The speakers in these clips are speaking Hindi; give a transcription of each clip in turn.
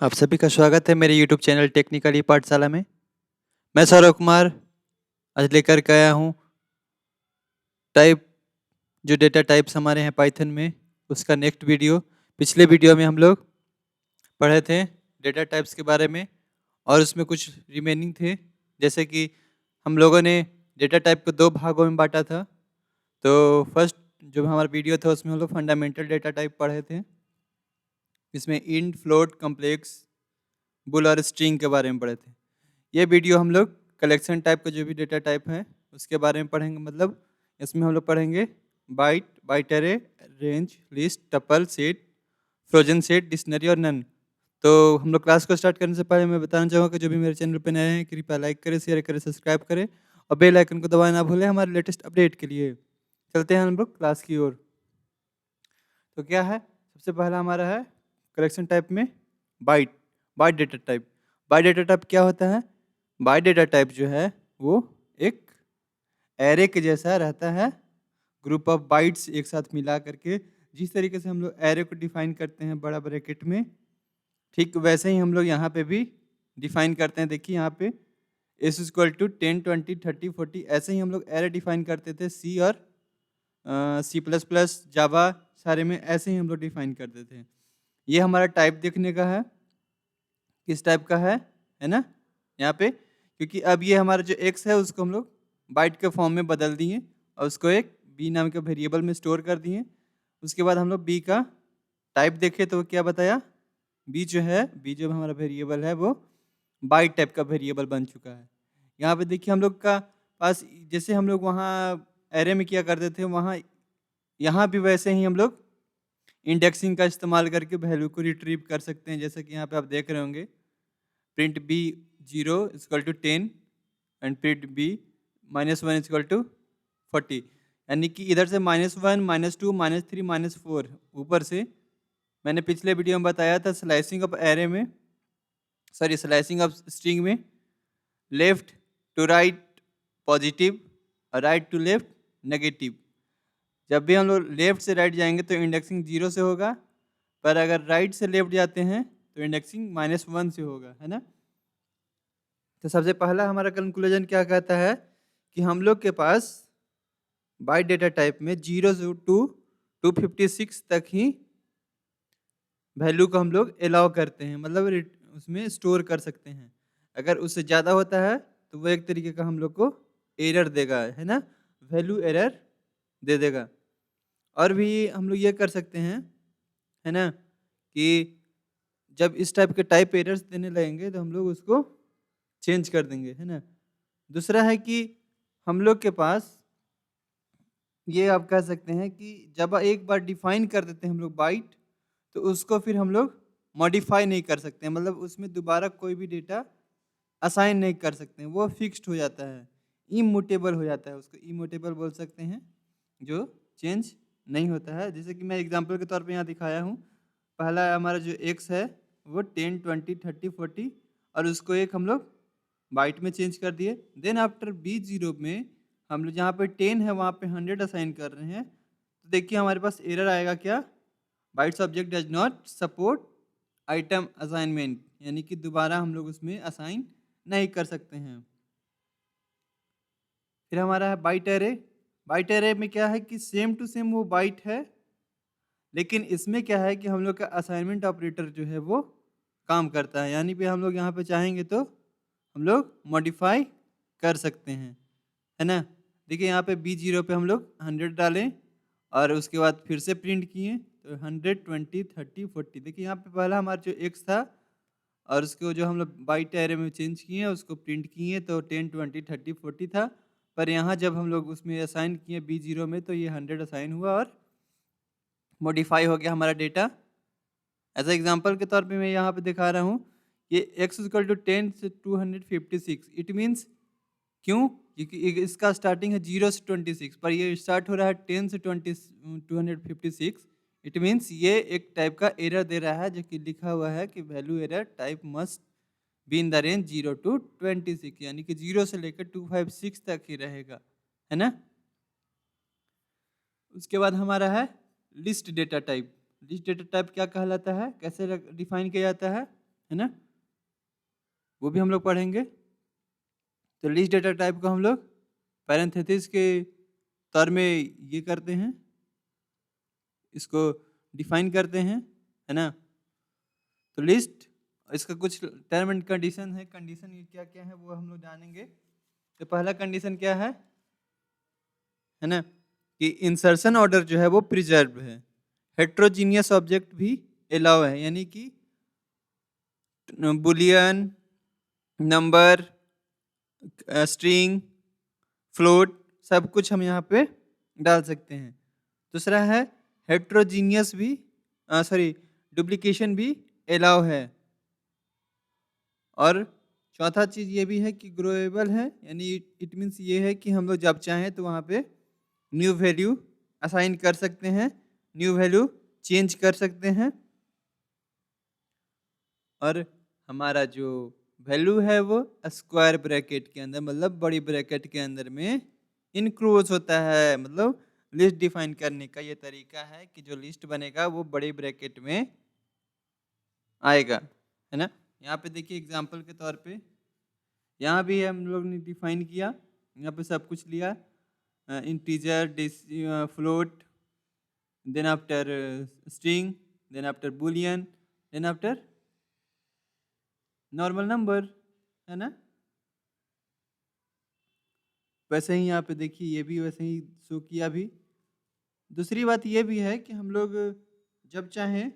आप सभी का स्वागत है मेरे YouTube चैनल टेक्निकली पाठशाला में। मैं सौरभ कुमार आज लेकर के आया हूँ टाइप जो डेटा टाइप्स हमारे हैं पाइथन में उसका नेक्स्ट वीडियो। पिछले वीडियो में हम लोग पढ़े थे डेटा टाइप्स के बारे में और उसमें कुछ रिमेनिंग थे, जैसे कि हम लोगों ने डेटा टाइप को दो भागों में बांटा था। तो फर्स्ट जो हमारा वीडियो था उसमें हम लोग फंडामेंटल डेटा टाइप पढ़े थे, इसमें इंट, फ्लोट, कम्प्लेक्स, बुल और स्ट्रिंग के बारे में पढ़े थे। ये वीडियो हम लोग कलेक्शन टाइप का जो भी डेटा टाइप है उसके बारे में पढ़ेंगे। मतलब इसमें हम लोग पढ़ेंगे byte, byte array, range, list, tuple, set, frozen set, dictionary और नन। तो हम लोग क्लास को स्टार्ट करने से पहले मैं बताना चाहूँगा कि जो भी मेरे चैनल पर नए हैं कृपया लाइक करें, शेयर करें, सब्सक्राइब करें और बेल आइकन को दबाना ना भूलें हमारे लेटेस्ट अपडेट के लिए। चलते हैं हम लोग क्लास की ओर। तो क्या है, सबसे पहला हमारा है कलेक्शन टाइप में byte, byte data type. Byte data type क्या होता है? बाइट डेटा टाइप जो है वो एक एरे के जैसा रहता है, ग्रुप ऑफ बाइट्स एक साथ मिला करके। जिस तरीके से हम लोग एरे को डिफाइन करते हैं बड़ा ब्रैकेट में, ठीक वैसे ही हम लोग यहाँ पे भी डिफाइन करते हैं। देखिए यहाँ पे एस इक्वल टू 10, 20, 30, 40 ऐसे ही हम लोग एरे डिफाइन करते थे। सी और C++, जावा सारे में ऐसे ही हम लोग डिफाइन करते थे। ये हमारा टाइप देखने का है, किस टाइप का है ना यहाँ पे, क्योंकि अब ये हमारा जो x है उसको हम लोग बाइट के फॉर्म में बदल दिए और उसको एक b नाम के वेरिएबल में स्टोर कर दिए। उसके बाद हम लोग b का टाइप देखे तो क्या बताया, b जो हमारा वेरिएबल है वो बाइट टाइप का वेरिएबल बन चुका है। यहाँ पे देखिए हम लोग का पास, जैसे हम लोग वहाँ एरे में किया करते थे वहाँ यहाँ भी वैसे ही हम लोग इंडेक्सिंग का इस्तेमाल करके वैल्यू को रिट्रीव कर सकते हैं। जैसे कि यहाँ पे आप देख रहे होंगे print b 0 equal to 10 and print b -1 equal to 40, यानी कि इधर से -1, -2, -3, -4 ऊपर से मैंने पिछले वीडियो में बताया था स्लाइसिंग ऑफ एरे में, सॉरी स्लाइसिंग ऑफ स्ट्रिंग में लेफ्ट टू राइट पॉजिटिव और राइट टू लेफ्ट नेगेटिव। जब भी हम लोग लेफ्ट से राइट जाएंगे तो इंडेक्सिंग 0 से होगा, पर अगर राइट से लेफ्ट जाते हैं तो इंडेक्सिंग -1 से होगा, है ना। तो सबसे पहला हमारा कंक्लूजन क्या कहता है कि हम लोग के पास बाइट डेटा टाइप में 0 से टू 256 तक ही वैल्यू को हम लोग अलाउ करते हैं, मतलब उसमें स्टोर कर सकते हैं। अगर उससे ज़्यादा होता है तो वो एक तरीके का हम लोग को एरर देगा, है ना, वैल्यू एरर दे देगा। और भी हम लोग ये कर सकते हैं, है ना, कि जब इस टाइप के टाइप एरर्स देने लगेंगे तो हम लोग उसको चेंज कर देंगे, है ना। दूसरा है कि हम लोग के पास ये आप कह सकते हैं कि जब एक बार डिफाइन कर देते हैं हम लोग बाइट, तो उसको फिर हम लोग मॉडिफाई नहीं कर सकते हैं, मतलब उसमें दोबारा कोई भी डेटा असाइन नहीं कर सकते हैं, वो फिक्स्ड हो जाता है, इमोटेबल हो जाता है। उसको इमोटेबल बोल सकते हैं, जो चेंज नहीं होता है। जैसे कि मैं एग्जांपल के तौर पे यहाँ दिखाया हूँ, पहला हमारा जो x है वो 10, 20, 30, 40 और उसको एक हम लोग बाइट में चेंज कर दिए। देन आफ्टर b0 में हम लोग जहाँ पे 10 है वहाँ पे 100 असाइन कर रहे हैं, तो देखिए हमारे पास एरर आएगा क्या, bytes object does not support item assignment, यानी कि दोबारा हम लोग उसमें असाइन नहीं कर सकते हैं। फिर हमारा है बाइट एरे। बाइट एरे में क्या है कि सेम टू सेम वो बाइट है, लेकिन इसमें क्या है कि हम लोग का असाइनमेंट ऑपरेटर जो है वो काम करता है, यानी कि हम लोग यहाँ पे चाहेंगे तो हम लोग मॉडिफाई कर सकते हैं, है ना। देखिए यहाँ पे b0 पे हम लोग 100 डालें और उसके बाद फिर से प्रिंट किए तो 100, 20, 30, 40। देखिए यहाँ पे पहला हमारा जो x था और उसको जो हम लोग बाइट एरे में चेंज किए उसको प्रिंट किए तो 10, 20, 30, 40 था, पर यहाँ जब हम लोग उसमें असाइन किए b0 में तो ये 100 असाइन हुआ और मॉडिफाई हो गया हमारा डेटा। एज एग्जाम्पल के तौर पे मैं यहाँ पे दिखा रहा हूँ ये x इक्वल टू 10 से 256, इट मीन्स क्यों, क्योंकि इसका स्टार्टिंग है 0 से 26 पर ये स्टार्ट हो रहा है 10 से 256। इट मीन्स ये एक टाइप का एरर दे रहा है, जो कि लिखा हुआ है कि value error type must be in the range 0 to 26, यानी कि 0 से लेकर 256 तक ही रहेगा, है ना। उसके बाद हमारा है list data type. List data type क्या कहलाता है, कैसे डिफाइन किया जाता है, है ना, वो भी हम लोग पढ़ेंगे। तो लिस्ट डेटा टाइप को हम लोग पैरेंथेसिस के तौर में ये करते हैं, इसको डिफाइन करते हैं, है ना। तो लिस्ट, इसका कुछ टर्म एंड कंडीशन है, कंडीशन ये क्या क्या है वो हम लोग जानेंगे। तो पहला कंडीशन क्या है ना, कि इंसर्शन ऑर्डर जो है वो प्रिजर्व है, हेट्रोजीनियस ऑब्जेक्ट भी अलाउ है, यानी कि बुलियन, नंबर, स्ट्रिंग, फ्लोट, सब कुछ हम यहाँ पे डाल सकते हैं। दूसरा है हेट्रोजीनियस भी, सॉरी डुप्लीकेशन भी अलाउ है। और चौथा चीज़ ये भी है कि ग्रोएबल है, यानी इट मीन्स ये है कि हम लोग जब चाहें तो वहाँ पे न्यू वैल्यू असाइन कर सकते हैं, न्यू वैल्यू चेंज कर सकते हैं। और हमारा जो वैल्यू है वो स्क्वायर ब्रैकेट के अंदर, मतलब बड़ी ब्रैकेट के अंदर में इनक्लोज होता है। मतलब लिस्ट डिफाइन करने का ये तरीका है कि जो लिस्ट बनेगा वो बड़ी ब्रैकेट में आएगा, है ना। यहाँ पे देखिए एग्जांपल के तौर पे, यहाँ भी हम लोग ने डिफाइन किया, यहाँ पे सब कुछ लिया, integer, float, then after string, then after boolean, then after normal number, है ना। वैसे ही यहाँ पे देखिए ये भी वैसे ही शो किया भी। दूसरी बात ये भी है कि हम लोग जब चाहें,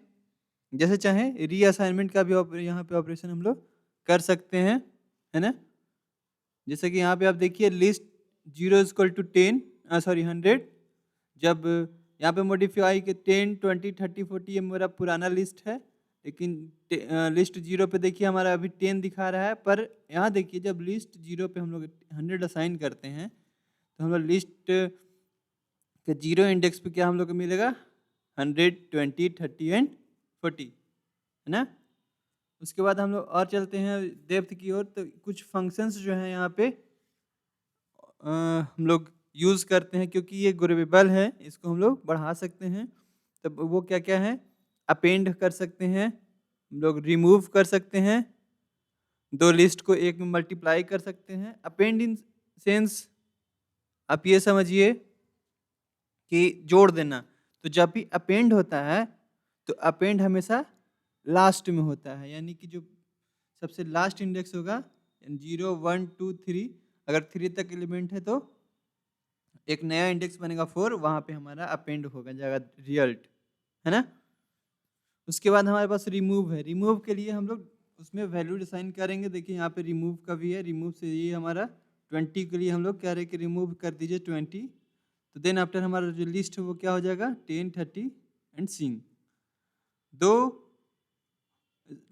जैसे चाहें रीअसाइनमेंट का भी यहाँ पे ऑपरेशन हम लोग कर सकते हैं, है ना। जैसे कि यहाँ पे आप देखिए लिस्ट 0 = 10, सॉरी 100, जब यहाँ पे मॉडिफाई के 10, 20, 30, 40 ये मेरा पुराना लिस्ट है, लेकिन लिस्ट 0 पे देखिए हमारा अभी 10 दिखा रहा है। पर यहाँ देखिए जब लिस्ट 0 पे हम लोग 100 असाइन करते हैं तो हम लोग लिस्ट के 0 इंडेक्स पे क्या हम लोग को मिलेगा, 100, 20, 30 एंड 40, है ना। उसके बाद हम लोग और चलते हैं डेप्थ की ओर। तो कुछ फंक्शंस जो हैं यहाँ पे हम लोग यूज़ करते हैं, क्योंकि ये ग्रेवेबल है, इसको हम लोग बढ़ा सकते हैं। तब वो क्या क्या है, अपेंड कर सकते हैं, हम लोग रिमूव कर सकते हैं, दो लिस्ट को एक में मल्टीप्लाई कर सकते हैं। अपेंड इन सेंस आप ये समझिए कि जोड़ देना। तो जब भी अपेंड होता है तो अपेंड हमेशा लास्ट में होता है, यानी कि जो सबसे लास्ट इंडेक्स होगा 0, 1, 2, 3, अगर 3 तक एलिमेंट है तो एक नया इंडेक्स बनेगा 4, वहाँ पे हमारा अपेंड होगा जाएगा रिजल्ट, है ना। उसके बाद हमारे पास रिमूव है। रिमूव के लिए हम लोग उसमें वैल्यू डिसाइन करेंगे। देखिए यहाँ पे रिमूव का भी है, रिमूव से ये हमारा 20 के लिए हम लोग कह रहे हैं कि रिमूव कर दीजिए 20। तो देन आफ्टर हमारा जो लिस्ट है वो क्या हो जाएगा, 10, 30 एंड सिंग। दो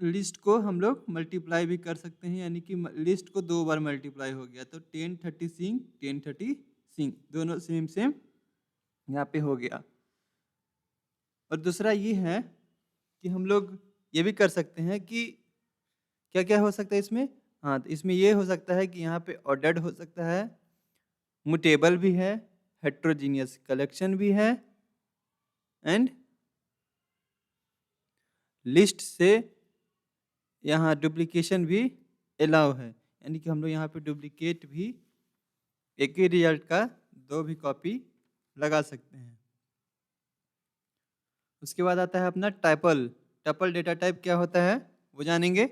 लिस्ट को हम लोग मल्टीप्लाई भी कर सकते हैं, यानी कि लिस्ट को 2 बार मल्टीप्लाई हो गया तो 10, 30 सिंग, 10, 30 सिंग, दोनों सेम सेम यहाँ पे हो गया। और दूसरा ये है कि हम लोग ये भी कर सकते हैं कि क्या क्या हो सकता है इसमें। हाँ, तो इसमें ये हो सकता है कि यहाँ पे ऑर्डर्ड हो सकता है, म्यूटेबल भी है, हेट्रोजीनियस कलेक्शन भी है, एंड लिस्ट से यहाँ डुप्लीकेशन भी अलाउ है, यानी कि हम लोग यहाँ पे डुप्लीकेट भी एक ही रिजल्ट का 2 भी कॉपी लगा सकते हैं। उसके बाद आता है अपना टपल। टपल डेटा टाइप क्या होता है वो जानेंगे।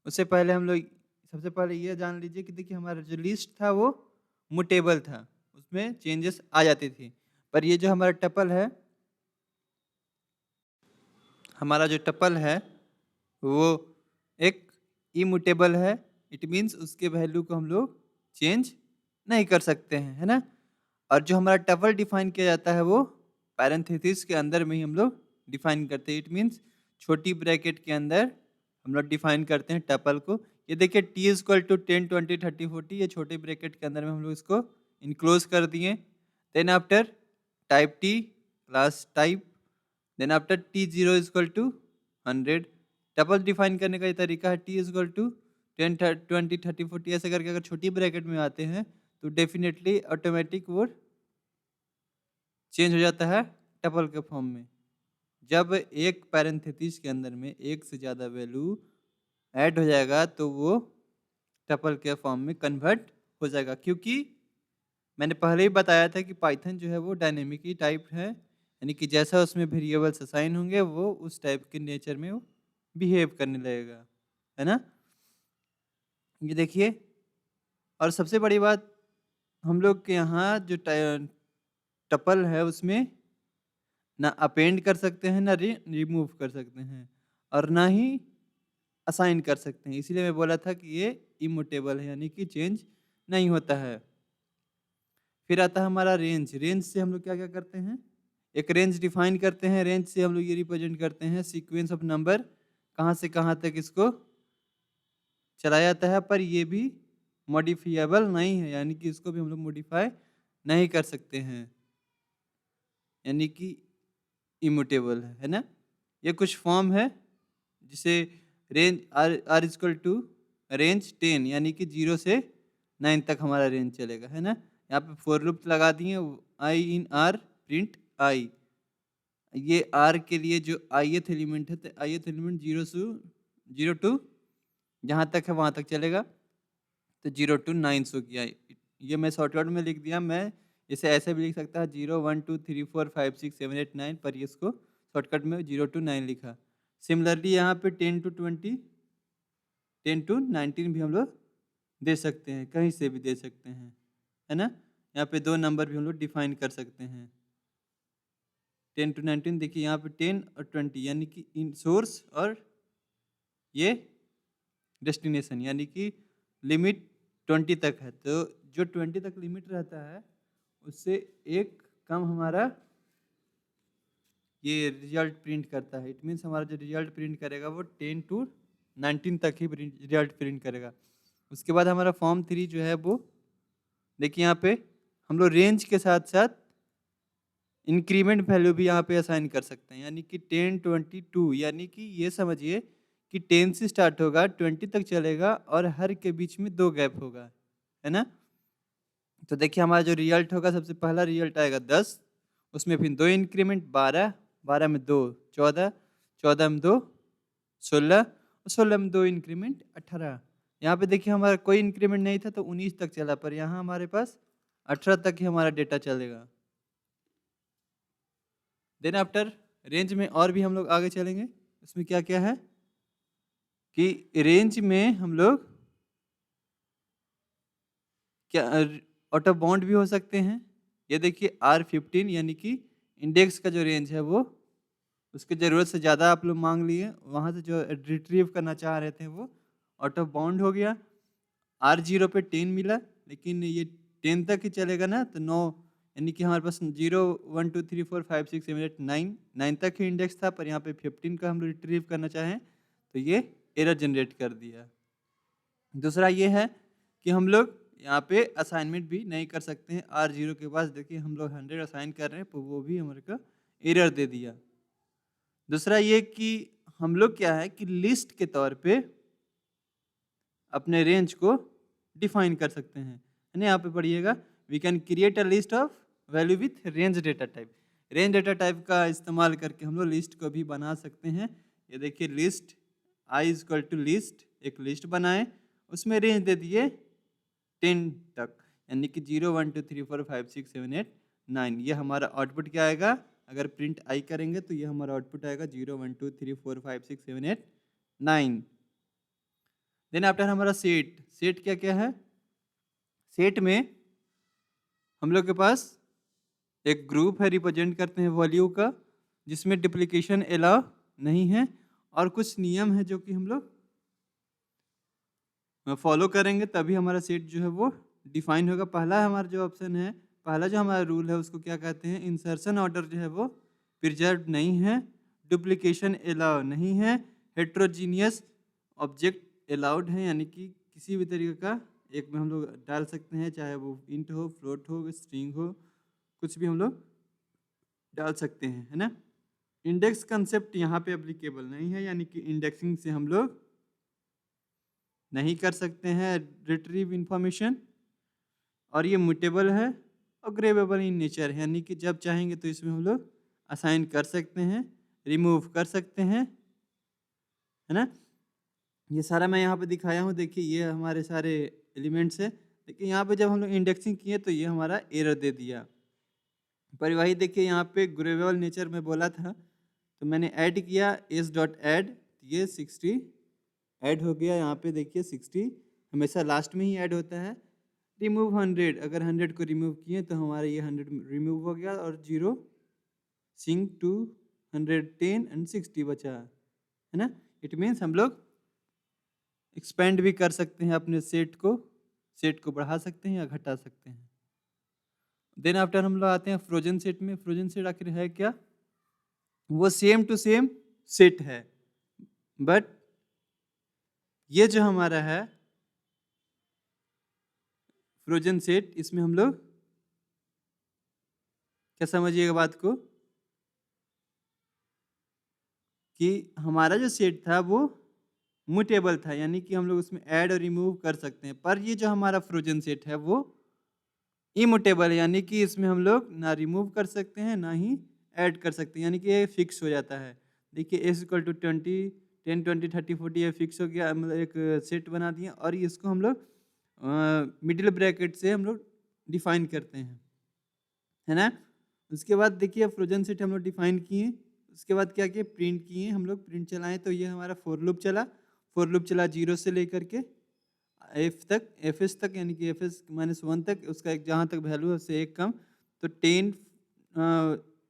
उससे पहले हम लोग सबसे पहले ये जान लीजिए कि देखिए हमारा जो लिस्ट था वो म्यूटेबल था, उसमें चेंजेस आ जाती थी। पर ये जो हमारा टपल है, हमारा जो टपल है वो एक इम्यूटेबल है। इट मीन्स उसके वैल्यू को हम लोग चेंज नहीं कर सकते हैं, है ना। और जो हमारा टपल डिफाइन किया जाता है वो पैरेंथेसिस के अंदर में ही हम लोग डिफाइन करते हैं। इट मीन्स छोटी ब्रैकेट के अंदर हम लोग डिफाइन करते हैं टपल को। ये देखिए t = 10, 20, 30, 40, ये छोटे ब्रैकेट के अंदर में हम लोग इसको इनक्लोज कर दिए। Then after type t class type, then after t0 = 100। Tuple define करने का ये तरीका है, t = 10, 20, 30, 40 ऐसे करके अगर छोटी ब्रैकेट में आते हैं तो डेफिनेटली ऑटोमेटिक वो चेंज हो जाता है टपल के फॉर्म में। जब एक पैरेंथेसिस के अंदर में एक से ज़्यादा वैल्यू ऐड हो जाएगा तो वो टपल के फॉर्म में कन्वर्ट हो जाएगा, क्योंकि मैंने पहले ही बताया था कि पाइथन जो है वो डायनेमिक ही टाइप है, यानी कि जैसा उसमें वेरिएबल्स असाइन होंगे वो उस टाइप के नेचर में वो बिहेव करने लगेगा, है ना। ये देखिए, और सबसे बड़ी बात, हम लोग के यहाँ जो टपल है उसमें ना अपेंड कर सकते हैं, ना रिमूव कर सकते हैं, और ना ही असाइन कर सकते हैं। इसीलिए मैं बोला था कि ये इमोटेबल है, यानी कि चेंज नहीं होता है। फिर आता है हमारा रेंज। रेंज से हम लोग क्या क्या करते हैं, एक रेंज डिफाइन करते हैं। रेंज से हम लोग ये रिप्रेजेंट करते हैं सीक्वेंस ऑफ नंबर, कहाँ से कहाँ तक इसको चलाया जाता है, पर ये भी मॉडिफिएबल नहीं है, यानी कि इसको भी हम लोग मॉडिफाई नहीं कर सकते हैं, यानी कि इम्यूटेबल है ना। ये कुछ फॉर्म है जिसे range r equal to range 10, यानी कि 0 से 9 तक हमारा रेंज चलेगा, है ना। यहाँ पे फॉर लूप लगा दिए, आई इन आर प्रिंट आई। ये आर के लिए जो ith एलिमेंट है, तो ith एलिमेंट 0 टू जहाँ तक है वहाँ तक चलेगा, तो 0 to 9 शो किया। ये मैं शॉर्टकट में लिख दिया। मैं इसे ऐसे भी लिख सकता है 0 1 2 3 4 5 6 7 8 9, पर इसको शॉर्टकट में 0 to 9 लिखा। सिमिलरली यहाँ पे 10 to 20, 10 to 19 भी हम लोग दे सकते हैं, कहीं से भी दे सकते हैं, है ना। यहाँ पे दो नंबर भी हम लोग डिफाइन कर सकते हैं, 10 to 19। देखिए यहाँ पे 10 और 20, यानी कि इन सोर्स और ये डेस्टिनेशन, यानी कि लिमिट 20 तक है। तो जो 20 तक लिमिट रहता है उससे एक कम हमारा ये रिजल्ट प्रिंट करता है। इट मीन्स हमारा जो रिजल्ट प्रिंट करेगा वो 10 to 19 तक ही रिजल्ट प्रिंट करेगा। उसके बाद हमारा फॉर्म 3 जो है वो देखिए, यहाँ पे हम लोग रेंज के साथ साथ इंक्रीमेंट वैल्यू भी यहाँ पे असाइन कर सकते हैं, यानी कि 10 22, यानी कि ये समझिए कि 10 से स्टार्ट होगा, 20 तक चलेगा, और हर के बीच में 2 गैप होगा, है ना। तो देखिए हमारा जो रिजल्ट होगा, सबसे पहला रिजल्ट आएगा 10, उसमें फिर 2 इंक्रीमेंट 12, 12 में 2 14, 14 में 2 16, और 16 में 2 इंक्रीमेंट 18। यहाँ पे देखिए हमारा कोई इंक्रीमेंट नहीं था तो 19 तक चला, पर यहाँ हमारे पास 18 तक ही हमारा डेटा चलेगा। देन आफ्टर रेंज में और भी हम लोग आगे चलेंगे। इसमें क्या क्या है कि रेंज में हम लोग क्या आउट ऑफ बाउंड भी हो सकते हैं। ये देखिए R15, यानी कि इंडेक्स का जो रेंज है वो उसकी ज़रूरत से ज़्यादा आप लोग मांग लिए, वहाँ से जो रिट्रीव करना चाह रहे थे वो आउट ऑफ बाउंड हो गया। R0 पे 10 मिला, लेकिन ये 10 तक ही चलेगा ना, तो 9, यानी कि हमारे पास 0 1 2 3 4 5 6 7 8 9 तक ही इंडेक्स था, पर यहाँ पे 15 का हम लोग रिट्रीव करना चाहें तो ये एरर जनरेट कर दिया। दूसरा ये है कि हम लोग यहाँ पे असाइनमेंट भी नहीं कर सकते हैं। R0 के पास देखिए हम लोग 100 असाइन कर रहे हैं, तो वो भी हमारे को एरर दे दिया। दूसरा ये कि हम लोग क्या है कि लिस्ट के तौर पे अपने रेंज को डिफाइन कर सकते हैं, है ना। यहाँ पे पढ़िएगा, we can create a list of value with range data type. Range data type का इस्तेमाल करके हम लोग लिस्ट को भी बना सकते हैं। ये देखिए list i is equal to list, एक लिस्ट बनाए, उसमें रेंज दे दिए 10 तक, यानी कि 0 1 2 3 4 5 6 7 8 9। ये हमारा आउटपुट क्या आएगा, अगर प्रिंट आई करेंगे तो ये हमारा आउटपुट आएगा 0 1 2 3 4 5 6 7 8 9। देन आफ्टर हमारा सेट। सेट क्या क्या है, सेट में हम लोग के पास एक ग्रुप है, रिप्रेजेंट करते हैं वैल्यू का, जिसमें डुप्लीकेशन अलाउ नहीं है, और कुछ नियम है जो कि हम लोग फॉलो करेंगे तभी हमारा सेट जो है वो डिफाइन होगा। पहला हमारा जो ऑप्शन है, पहला जो हमारा रूल है उसको क्या कहते हैं, इंसर्शन ऑर्डर जो है वो प्रिजर्व नहीं है, डुप्लीकेशन अलाउ नहीं है, हेट्रोजीनियस ऑब्जेक्ट अलाउड है, यानी कि किसी भी तरीके का एक में हम लोग डाल सकते हैं, चाहे वो इंट हो, फ्लोट हो, स्ट्रिंग हो, कुछ भी हम लोग डाल सकते हैं, है ना। इंडेक्स कंसेप्ट यहाँ पे एप्लीकेबल नहीं है, यानी कि इंडेक्सिंग से हम लोग नहीं कर सकते हैं रिट्रीव इंफॉर्मेशन, और ये म्यूटेबल है और ग्रेवेबल इन नेचर है, यानी कि जब चाहेंगे तो इसमें हम लोग असाइन कर सकते हैं, रिमूव कर सकते हैं, है ना। ये सारा मैं यहाँ पे दिखाया हूँ। देखिए ये हमारे सारे एलिमेंट्स है। देखिए यहाँ पे जब हम लोग इंडेक्सिंग किए तो ये हमारा एरर दे दिया। पर वही देखिए यहाँ पे ग्रेवेबल नेचर में बोला था, तो मैंने ऐड किया एस डॉट ऐड, ये 60 ऐड हो गया। यहाँ पे देखिए 60 हमेशा लास्ट में ही ऐड होता है। रिमूव 100, अगर 100 को रिमूव किए तो हमारा ये 100 रिमूव हो गया और 0 सिंक टू 110 एंड 60 बचा है ना। इट मीन्स हम लोग एक्सपेंड भी कर सकते हैं अपने सेट को बढ़ा सकते हैं या घटा सकते हैं। देन आफ्टर हम लोग आते हैं फ्रोजन सेट में। फ्रोजन सेट आखिर है क्या? वो सेम टू सेम सेट है, बट ये जो हमारा है फ्रोजन सेट, इसमें हम लोग क्या समझिएगा बात को, कि हमारा जो सेट था वो म्यूटेबल था, यानी कि हम लोग उसमें ऐड और रिमूव कर सकते हैं। पर ये जो हमारा फ्रोजन सेट है वो इम्यूटेबल है, यानी कि इसमें हम लोग ना रिमूव कर सकते हैं ना ही ऐड कर सकते हैं, यानी कि ये फिक्स हो जाता है। देखिए एस इक्वल टू 20, 10, 20, 30, 40 ये फिक्स हो गया, मतलब एक सेट बना दिया। और इसको हम लोग मिडिल ब्रैकेट से हम लोग डिफाइन करते हैं, है ना। उसके बाद देखिए फ्रोजन सेट हम लोग डिफाइन किए। उसके बाद क्या किए, प्रिंट किए हम लोग, प्रिंट चलाएं तो ये हमारा फॉर लूप चला। फॉर लूप चला 0 से लेकर के एफ तक, एफ एस तक, यानी कि एफ एस -1 तक, उसका एक जहाँ तक वैल्यू है उससे एक कम। तो 10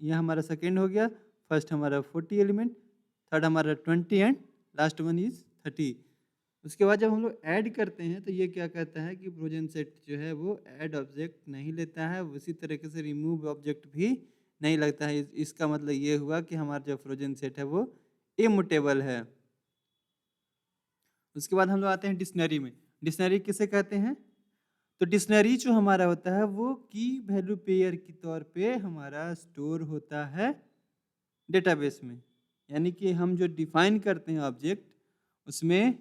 यह हमारा सेकेंड हो गया। फर्स्ट हमारा 40 एलिमेंट, थर्ड हमारा 20 एंड लास्ट वन इज 30। उसके बाद जब हम लोग ऐड करते हैं तो ये क्या कहता है कि फ्रोजन सेट जो है वो ऐड ऑब्जेक्ट नहीं लेता है, उसी तरीके से रिमूव ऑब्जेक्ट भी नहीं लगता है। इसका मतलब ये हुआ कि हमारा जो फ्रोजन सेट है वो इम्यूटेबल है। उसके बाद हम लोग आते हैं डिक्शनरी में। डिक्शनरी किसे कहते हैं? तो डिक्शनरी जो हमारा होता है वो की वैल्यू पेयर के तौर पे हमारा स्टोर होता है डेटाबेस में, यानी कि हम जो डिफाइन करते हैं ऑब्जेक्ट, उसमें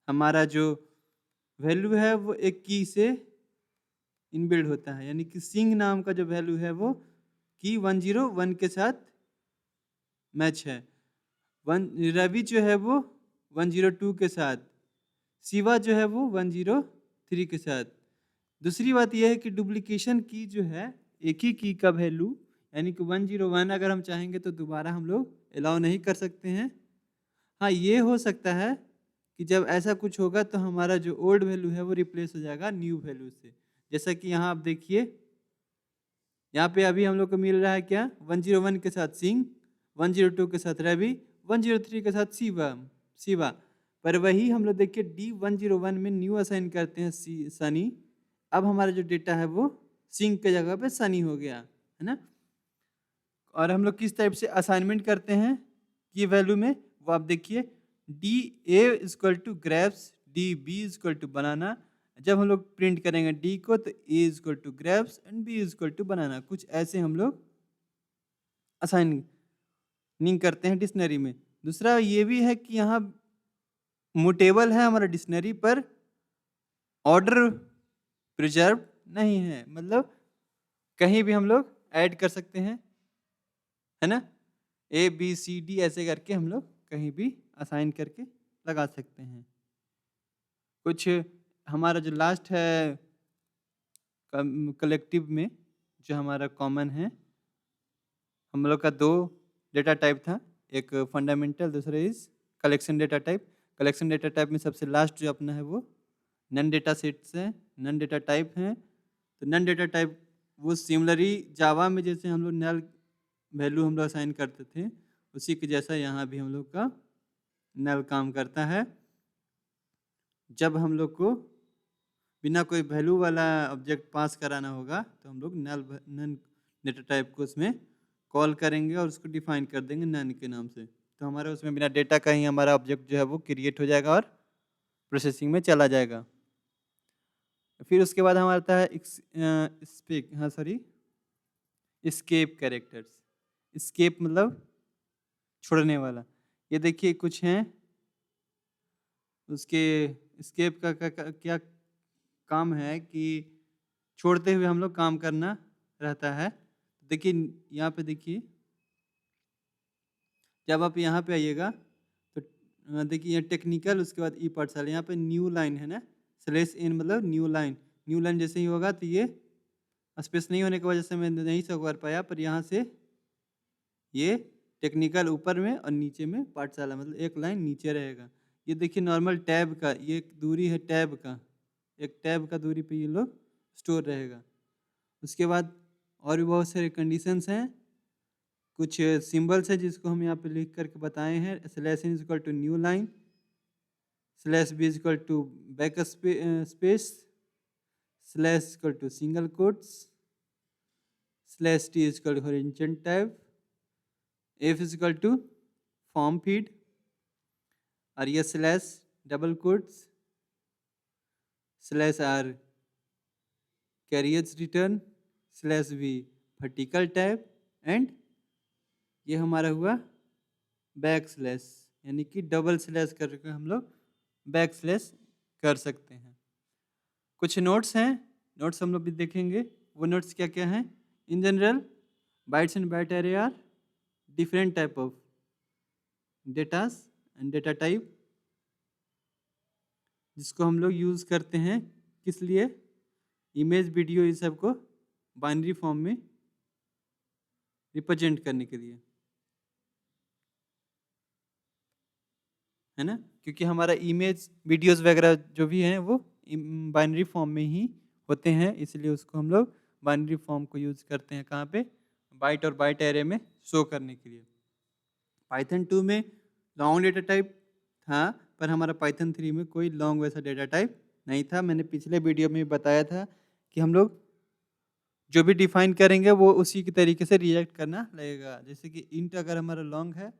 हमारा जो वैल्यू है वो एक की से इनबिल्ड होता है, यानी कि सिंग नाम का जो वैल्यू है वो की 101 के साथ मैच है। रवि जो है वो 102 के साथ, शिवा जो है वो 103 के साथ। दूसरी बात यह है कि डुप्लीकेशन की जो है एक ही की का वैल्यू, यानी कि 101 अगर हम चाहेंगे तो दोबारा हम लोग अलाउ नहीं कर सकते हैं। हाँ, ये हो सकता है कि जब ऐसा कुछ होगा तो हमारा जो ओल्ड वैल्यू है वो रिप्लेस हो जाएगा न्यू वैल्यू से। जैसा कि यहाँ आप देखिए, यहाँ पे अभी हम लोग को मिल रहा है क्या, 101 के साथ सिंह, 102 के साथ रवि, 103 के साथ शिवा। पर वही हम लोग देखिए D101 में न्यू असाइन करते हैं सनी। अब हमारा जो डेटा है वो सिंह के जगह पे सनी हो गया, है ना। और हम लोग किस टाइप से असाइनमेंट करते हैं ये वैल्यू में, वो आप देखिए, D A equal to grapes, D B equal to banana. जब हम लोग प्रिंट करेंगे डी को तो A equal to grapes and B equal to banana, कुछ ऐसे हम लोग असाइनिंग करते हैं डिक्शनरी में। दूसरा ये भी है कि यहाँ म्यूटेबल है हमारा डिक्शनरी, पर ऑर्डर प्रिजर्व नहीं है, मतलब कहीं भी हम लोग ऐड कर सकते हैं, है ना। ए बी सी डी ऐसे करके हम लोग कहीं भी असाइन करके लगा सकते हैं। कुछ हमारा जो लास्ट है कलेक्टिव में जो हमारा कॉमन है, हम लोग का दो डेटा टाइप था, एक फंडामेंटल, दूसरा is collection data type. Collection data type में सबसे लास्ट जो अपना है वो नन डेटा सेट्स है, नन डेटा टाइप है। तो नन डेटा टाइप वो सिमिलरली जावा में जैसे हम लोग नल वैल्यू हम लोग असाइन करते थे, उसी के जैसा यहाँ भी हम लोग का नल काम करता है। जब हम लोग को बिना कोई वैल्यू वाला ऑब्जेक्ट पास कराना होगा तो हम लोग नन डेटा टाइप को उसमें कॉल करेंगे और उसको डिफाइन कर देंगे नन के नाम से। तो हमारा उसमें बिना डेटा का ही हमारा ऑब्जेक्ट जो है वो क्रिएट हो जाएगा और प्रोसेसिंग में चला जाएगा। फिर उसके बाद हमारा आता है एस्केप कैरेक्टर्स। एस्केप मतलब छोड़ने वाला। ये देखिए कुछ हैं, उसके एस्केप का क्या काम है कि छोड़ते हुए हम लोग काम करना रहता है। देखिए यहाँ पे देखिए, जब आप यहाँ पे आइएगा तो देखिए यहाँ टेक्निकल, उसके बाद ई पाठशाला, यहाँ पे न्यू लाइन है ना, स्लैश एन मतलब न्यू लाइन। न्यू लाइन जैसे ही होगा तो ये स्पेस नहीं होने की वजह से मैं नहीं से कर पाया, पर यहाँ से ये टेक्निकल ऊपर में और नीचे में पाठशाला, मतलब एक लाइन नीचे रहेगा। ये देखिए नॉर्मल टैब का, ये एक दूरी है टैब का, एक टैब का दूरी पे ये लोग स्टोर रहेगा। उसके बाद और भी बहुत सारे कंडीशंस हैं, कुछ सिंबल्स है जिसको हम यहाँ पे लिख करके बताए हैं। Slash n is equal to new line, slash b is equal to back space, slash equal to single quotes, slash t is equal to horizontal tab, f is equal to form feed, और ये slash double quotes, slash r carriers return, slash v vertical tab, and ये हमारा हुआ बैक स्लैश, यानी कि डबल स्लैश करके हम लोग बैक स्लैश कर सकते हैं। कुछ नोट्स हैं, नोट्स हम लोग भी देखेंगे। वो नोट्स क्या क्या हैं? In general bytes and byte array are different type of datas and data type, जिसको हम लोग यूज़ करते हैं किस लिए? इमेज, वीडियो, ये सब को बाइनरी फॉर्म में रिप्रेजेंट करने के लिए, है ना, क्योंकि हमारा इमेज, वीडियोस वगैरह जो भी हैं वो बाइनरी फॉर्म में ही होते हैं, इसलिए उसको हम लोग बाइनरी फॉर्म को यूज़ करते हैं। कहाँ पे? बाइट और बाइट एरे में शो करने के लिए। पाइथन 2 में लॉन्ग डेटा टाइप था, पर हमारा पाइथन 3 में कोई लॉन्ग वैसा डेटा टाइप नहीं था। मैंने पिछले वीडियो में बताया था कि हम लोग जो भी डिफाइन करेंगे वो उसी के तरीके से रिएक्ट करना लगेगा। जैसे कि इंट अगर हमारा लॉन्ग है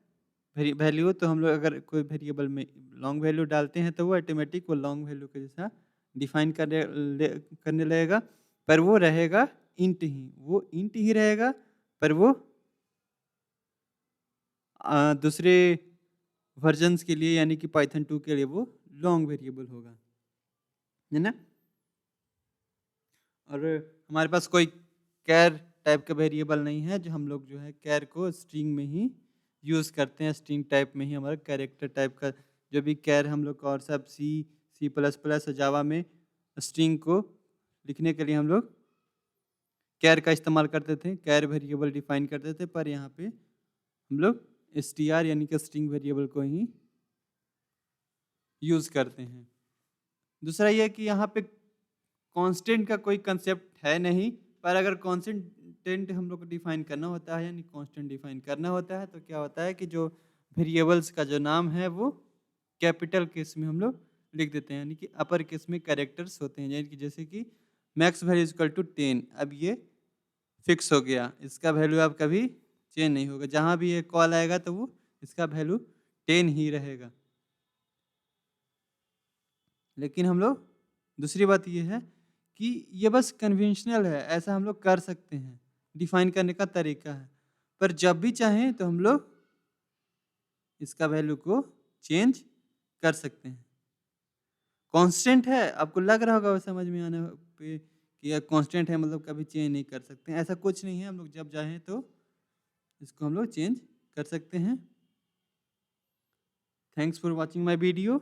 वैल्यू, तो हम लोग अगर कोई वेरिएबल में लॉन्ग वैल्यू डालते हैं तो वो ऑटोमेटिक वो लॉन्ग वैल्यू के जैसा डिफाइन करने लगेगा, पर वो रहेगा इंट ही, वो इंट ही रहेगा, पर वो दूसरे वर्जन्स के लिए यानी कि पाइथन 2 के लिए वो लॉन्ग वेरिएबल होगा, है ना। और हमारे पास कोई कैर टाइप का वेरिएबल नहीं है, जो हम लोग जो है कैर को स्ट्रिंग में ही यूज़ करते हैं। स्ट्रिंग टाइप में ही हमारा कैरेक्टर टाइप का जो भी कैर हम लोग और सब सी प्लस प्लस जावा में स्ट्रिंग को लिखने के लिए हम लोग कैर का इस्तेमाल करते थे, कैर वेरिएबल डिफाइन करते थे, पर यहाँ पे हम लोग str यानी कि स्ट्रिंग वेरिएबल को ही यूज़ करते हैं। दूसरा ये कि यहाँ पे कांस्टेंट का कोई कंसेप्ट है नहीं, पर अगर कांस्टेंट हम लोग को डिफाइन करना होता है, यानी कांस्टेंट डिफाइन करना होता है, तो क्या होता है कि जो वेरिएबल्स का जो नाम है वो कैपिटल केस में हम लोग लिख देते हैं, यानी कि अपर केस में कैरेक्टर्स होते हैं। यानी कि जैसे कि मैक्स वैल्यू इक्वल टू 10, अब ये फिक्स हो गया, इसका वैल्यू अब कभी चेंज नहीं होगा, जहाँ भी ये कॉल आएगा तो वो इसका वैल्यू 10 ही रहेगा। लेकिन हम लोग दूसरी बात ये है कि ये बस कन्वेंशनल है, ऐसा हम लोग कर सकते हैं, डिफाइन करने का तरीका है, पर जब भी चाहें तो हम लोग इसका वैल्यू को चेंज कर सकते हैं। कांस्टेंट है, आपको लग रहा होगा समझ में आने पे कि यह कांस्टेंट है मतलब कभी चेंज नहीं कर सकते हैं, ऐसा कुछ नहीं है। हम लोग जब चाहें तो इसको हम लोग चेंज कर सकते हैं। Thanks for watching my video.